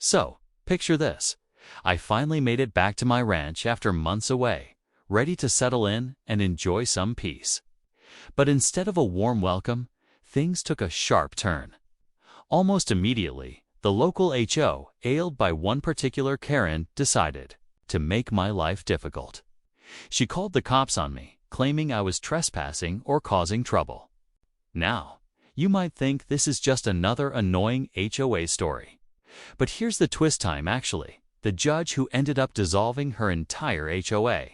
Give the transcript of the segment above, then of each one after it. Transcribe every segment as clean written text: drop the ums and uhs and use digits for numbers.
So, picture this. I finally made it back to my ranch after months away, ready to settle in and enjoy some peace. But instead of a warm welcome, things took a sharp turn. Almost immediately, the local HO, ailed by one particular Karen, decided to make my life difficult. She called the cops on me, claiming I was trespassing or causing trouble. Now, you might think this is just another annoying HOA story. But here's the twist time actually. The judge who ended up dissolving her entire HOA.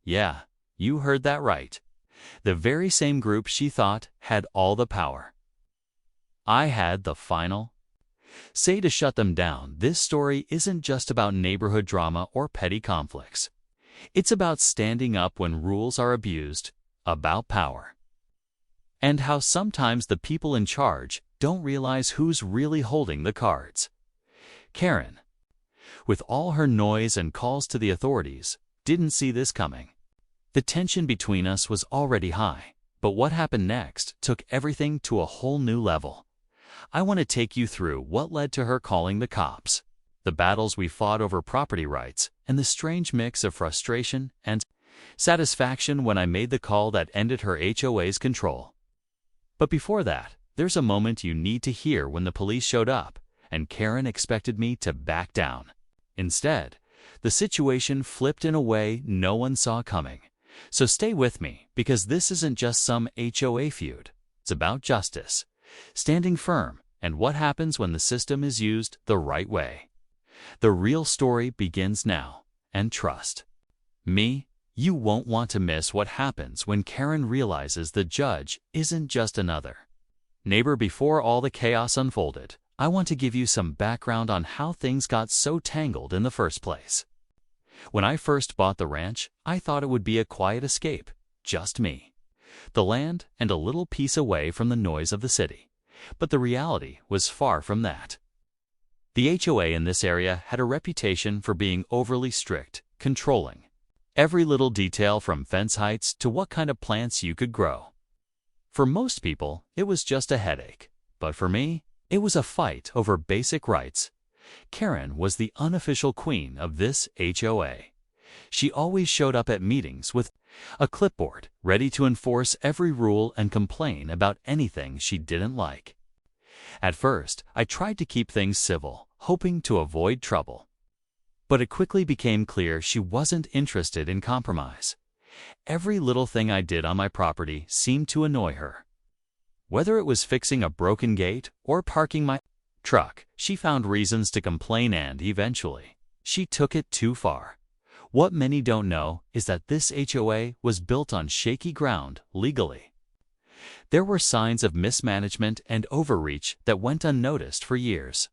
Yeah, you heard that right. The very same group she thought had all the power. I had the final say to shut them down. This story isn't just about neighborhood drama or petty conflicts. It's about standing up when rules are abused, about power. And how sometimes the people in charge don't realize who's really holding the cards. Karen, with all her noise and calls to the authorities, didn't see this coming. The tension between us was already high, but what happened next took everything to a whole new level. I want to take you through what led to her calling the cops, the battles we fought over property rights, and the strange mix of frustration and satisfaction when I made the call that ended her HOA's control. But before that, there's a moment you need to hear when the police showed up, and Karen expected me to back down. Instead, the situation flipped in a way no one saw coming. So stay with me, because this isn't just some HOA feud. It's about justice, standing firm, and what happens when the system is used the right way. The real story begins now, and trust me, you won't want to miss what happens when Karen realizes the judge isn't just another neighbor. Before all the chaos unfolded, I want to give you some background on how things got so tangled in the first place. When I first bought the ranch, I thought it would be a quiet escape, just me, the land, and a little piece away from the noise of the city. But the reality was far from that. The HOA in this area had a reputation for being overly strict, controlling every little detail from fence heights to what kind of plants you could grow. For most people, it was just a headache, but for me, it was a fight over basic rights. Karen was the unofficial queen of this HOA. She always showed up at meetings with a clipboard, ready to enforce every rule and complain about anything she didn't like. At first, I tried to keep things civil, hoping to avoid trouble. But it quickly became clear she wasn't interested in compromise. Every little thing I did on my property seemed to annoy her. Whether it was fixing a broken gate or parking my truck, she found reasons to complain, and eventually, she took it too far. What many don't know is that this HOA was built on shaky ground legally. There were signs of mismanagement and overreach that went unnoticed for years.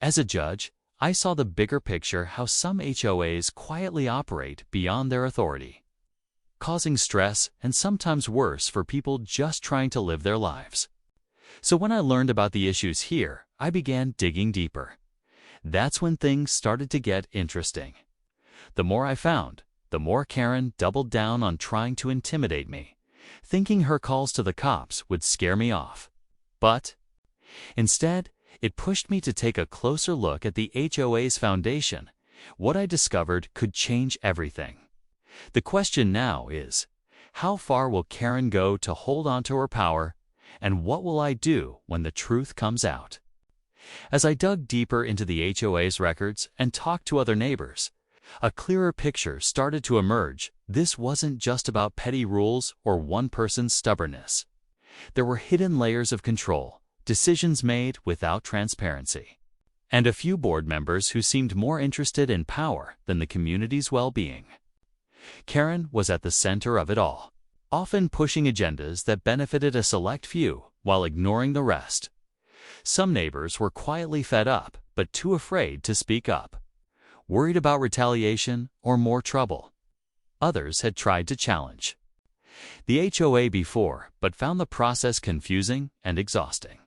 As a judge, I saw the bigger picture: how some HOAs quietly operate beyond their authority, causing stress and sometimes worse for people just trying to live their lives. So when I learned about the issues here, I began digging deeper. That's when things started to get interesting. The more I found, the more Karen doubled down on trying to intimidate me, thinking her calls to the cops would scare me off. But instead, it pushed me to take a closer look at the HOA's foundation. What I discovered could change everything. The question now is, how far will Karen go to hold on to her power, and what will I do when the truth comes out? As I dug deeper into the HOA's records and talked to other neighbors, a clearer picture started to emerge. This wasn't just about petty rules or one person's stubbornness. There were hidden layers of control, decisions made without transparency, and a few board members who seemed more interested in power than the community's well-being. Karen was at the center of it all, often pushing agendas that benefited a select few while ignoring the rest. Some neighbors were quietly fed up but too afraid to speak up, worried about retaliation or more trouble. Others had tried to challenge the HOA before but found the process confusing and exhausting.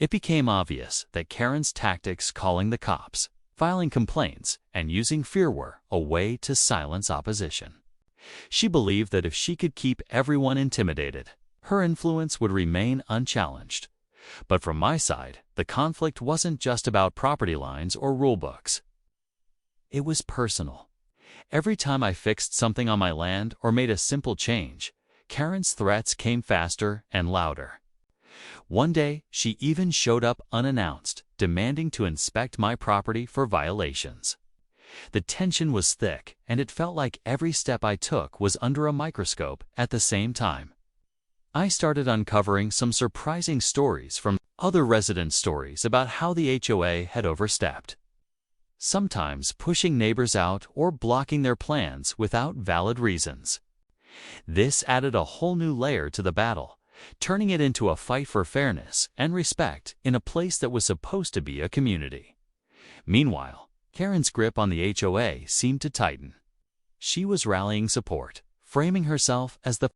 It became obvious that Karen's tactics, calling the cops, filing complaints, and using fear, were a way to silence opposition. She believed that if she could keep everyone intimidated, her influence would remain unchallenged. But from my side, the conflict wasn't just about property lines or rule books. It was personal. Every time I fixed something on my land or made a simple change, Karen's threats came faster and louder. One day, she even showed up unannounced, demanding to inspect my property for violations. The tension was thick, and it felt like every step I took was under a microscope at the same time. I started uncovering some surprising stories from other resident stories about how the HOA had overstepped, sometimes pushing neighbors out or blocking their plans without valid reasons. This added a whole new layer to the battle, turning it into a fight for fairness and respect in a place that was supposed to be a community. Meanwhile, Karen's grip on the HOA seemed to tighten. She was rallying support, framing herself as the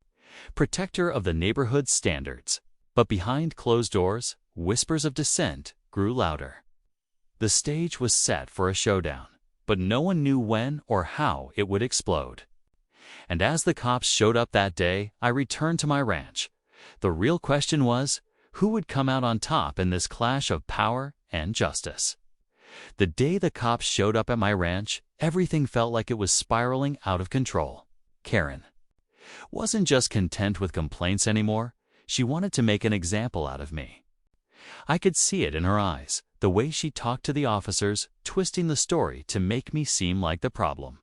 protector of the neighborhood's standards. But behind closed doors, whispers of dissent grew louder. The stage was set for a showdown, but no one knew when or how it would explode. And as the cops showed up that day, I returned to my ranch. The real question was, who would come out on top in this clash of power and justice? The day the cops showed up at my ranch, everything felt like it was spiraling out of control. Karen wasn't just content with complaints anymore. She wanted to make an example out of me. I could see it in her eyes, the way she talked to the officers, twisting the story to make me seem like the problem.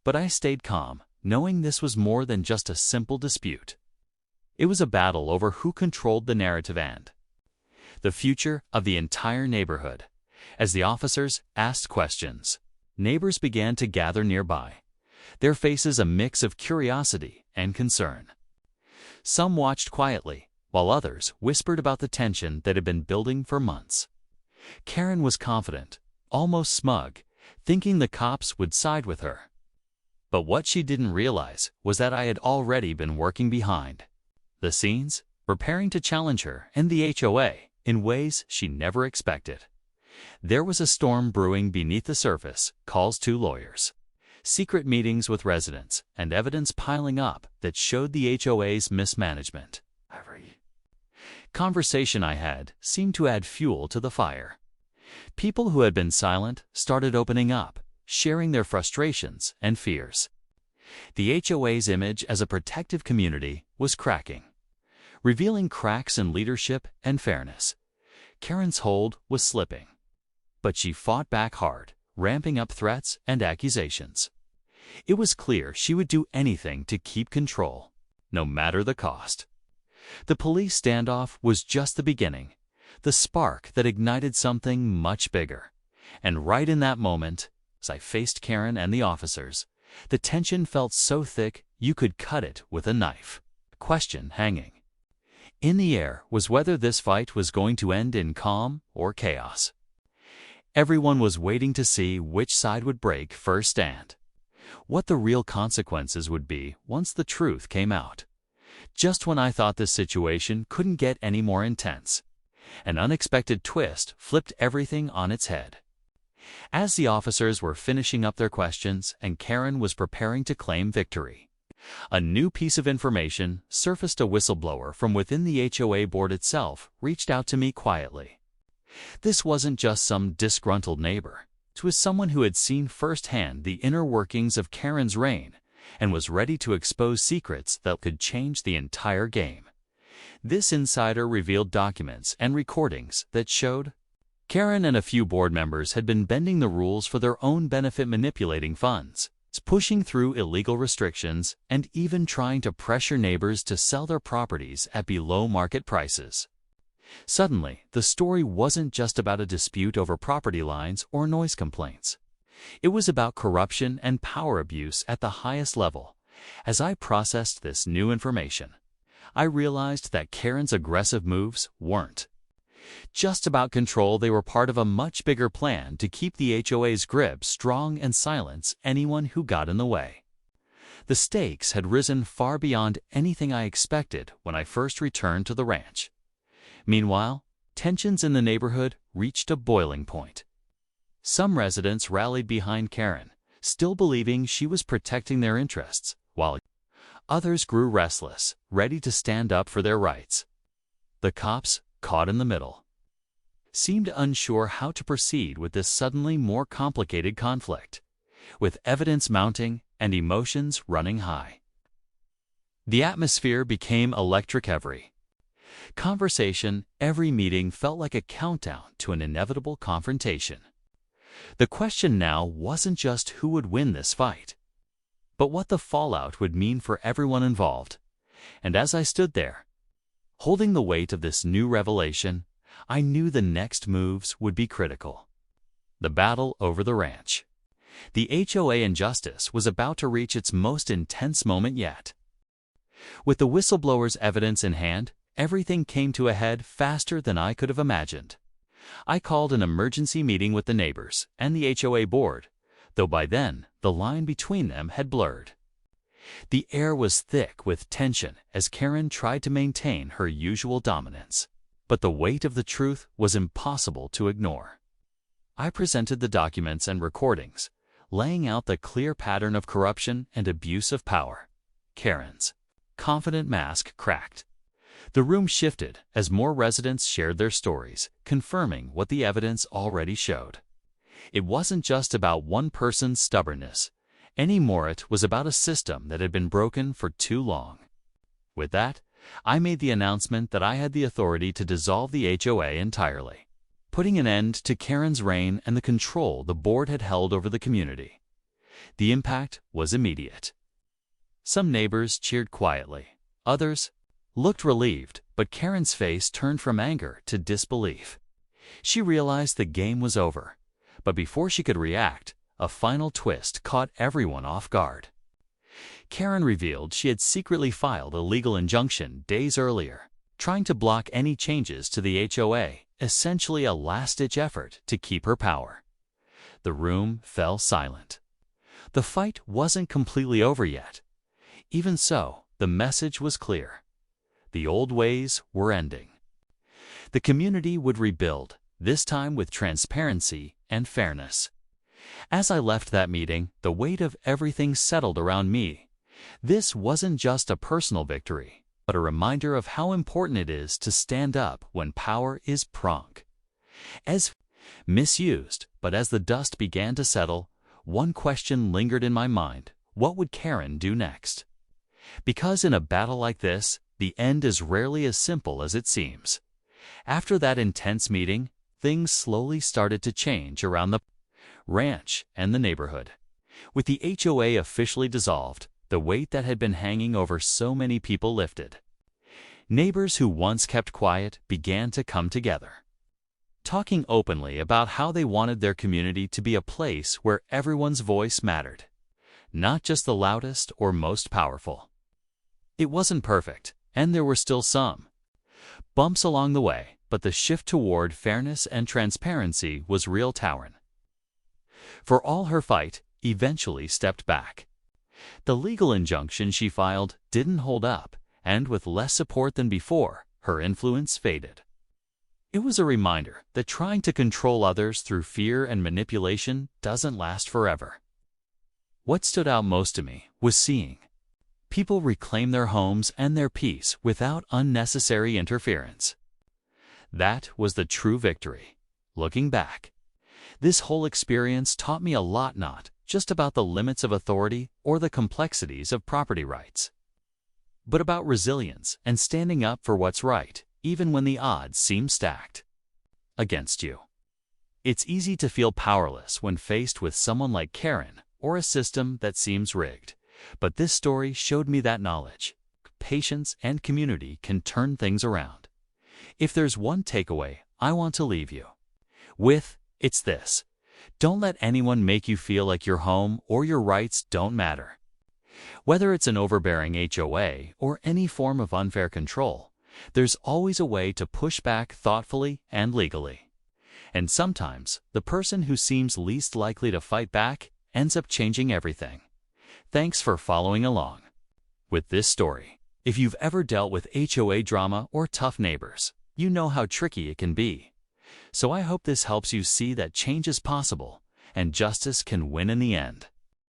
But I stayed calm, knowing this was more than just a simple dispute. It was a battle over who controlled the narrative and the future of the entire neighborhood. As the officers asked questions, neighbors began to gather nearby, their faces a mix of curiosity and concern. Some watched quietly, while others whispered about the tension that had been building for months. Karen was confident, almost smug, thinking the cops would side with her. But what she didn't realize was that I had already been working behind the scenes, preparing to challenge her and the HOA in ways she never expected. There was a storm brewing beneath the surface, calls to lawyers, secret meetings with residents, and evidence piling up that showed the HOA's mismanagement. Every conversation I had seemed to add fuel to the fire. People who had been silent started opening up, sharing their frustrations and fears. The HOA's image as a protective community was cracking, revealing cracks in leadership and fairness. Karen's hold was slipping, but she fought back hard, ramping up threats and accusations. It was clear she would do anything to keep control, no matter the cost. The police standoff was just the beginning, the spark that ignited something much bigger. And right in that moment, as I faced Karen and the officers, the tension felt so thick you could cut it with a knife. The question hanging in the air was whether this fight was going to end in calm or chaos. Everyone was waiting to see which side would break first and what the real consequences would be once the truth came out. Just when I thought this situation couldn't get any more intense, an unexpected twist flipped everything on its head. As the officers were finishing up their questions and Karen was preparing to claim victory, a new piece of information surfaced. A whistleblower from within the HOA board itself reached out to me quietly. This wasn't just some disgruntled neighbor. It was someone who had seen firsthand the inner workings of Karen's reign and was ready to expose secrets that could change the entire game. This insider revealed documents and recordings that showed Karen and a few board members had been bending the rules for their own benefit, manipulating funds, pushing through illegal restrictions, and even trying to pressure neighbors to sell their properties at below market prices. Suddenly, the story wasn't just about a dispute over property lines or noise complaints. It was about corruption and power abuse at the highest level. As I processed this new information, I realized that Karen's aggressive moves weren't just about control. They were part of a much bigger plan to keep the HOA's grip strong and silence anyone who got in the way. The stakes had risen far beyond anything I expected when I first returned to the ranch. Meanwhile, tensions in the neighborhood reached a boiling point. Some residents rallied behind Karen, still believing she was protecting their interests, while others grew restless, ready to stand up for their rights. The cops, caught in the middle, seemed unsure how to proceed with this suddenly more complicated conflict, with evidence mounting and emotions running high. The atmosphere became electric. Every conversation, every meeting felt like a countdown to an inevitable confrontation. The question now wasn't just who would win this fight, but what the fallout would mean for everyone involved. And as I stood there, holding the weight of this new revelation, I knew the next moves would be critical. The battle over the ranch. The HOA injustice was about to reach its most intense moment yet. With the whistleblower's evidence in hand, everything came to a head faster than I could have imagined. I called an emergency meeting with the neighbors and the HOA board, though by then the line between them had blurred. The air was thick with tension as Karen tried to maintain her usual dominance, but the weight of the truth was impossible to ignore. I presented the documents and recordings, laying out the clear pattern of corruption and abuse of power. Karen's confident mask cracked. The room shifted as more residents shared their stories, confirming what the evidence already showed. It wasn't just about one person's stubbornness anymore, it was about a system that had been broken for too long. With that, I made the announcement that I had the authority to dissolve the HOA entirely, putting an end to Karen's reign and the control the board had held over the community. The impact was immediate. Some neighbors cheered quietly, others looked relieved, but Karen's face turned from anger to disbelief. She realized the game was over, but before she could react, a final twist caught everyone off guard. Karen revealed she had secretly filed a legal injunction days earlier, trying to block any changes to the HOA, essentially a last-ditch effort to keep her power. The room fell silent. The fight wasn't completely over yet. Even so, the message was clear. The old ways were ending. The community would rebuild, this time with transparency and fairness. As I left that meeting, the weight of everything settled around me. This wasn't just a personal victory, but a reminder of how important it is to stand up when power is as misused. But as the dust began to settle, one question lingered in my mind: what would Karen do next? Because in a battle like this, the end is rarely as simple as it seems. After that intense meeting, things slowly started to change around the ranch and the neighborhood. With the HOA officially dissolved, the weight that had been hanging over so many people lifted. Neighbors who once kept quiet began to come together, talking openly about how they wanted their community to be a place where everyone's voice mattered, not just the loudest or most powerful. It wasn't perfect, and there were still some bumps along the way, but the shift toward fairness and transparency was real. Karen, for all her fight, eventually stepped back. The legal injunction she filed didn't hold up, and with less support than before, her influence faded. It was a reminder that trying to control others through fear and manipulation doesn't last forever. What stood out most to me was seeing people reclaim their homes and their peace without unnecessary interference. That was the true victory. Looking back, this whole experience taught me a lot, not just about the limits of authority or the complexities of property rights, but about resilience and standing up for what's right, even when the odds seem stacked against you. It's easy to feel powerless when faced with someone like Karen or a system that seems rigged. But this story showed me that knowledge, patience, and community can turn things around. If there's one takeaway I want to leave you with, it's this: don't let anyone make you feel like your home or your rights don't matter. Whether it's an overbearing HOA or any form of unfair control, there's always a way to push back thoughtfully and legally. And sometimes, the person who seems least likely to fight back ends up changing everything. Thanks for following along with this story. If you've ever dealt with HOA drama or tough neighbors, you know how tricky it can be. So I hope this helps you see that change is possible and justice can win in the end.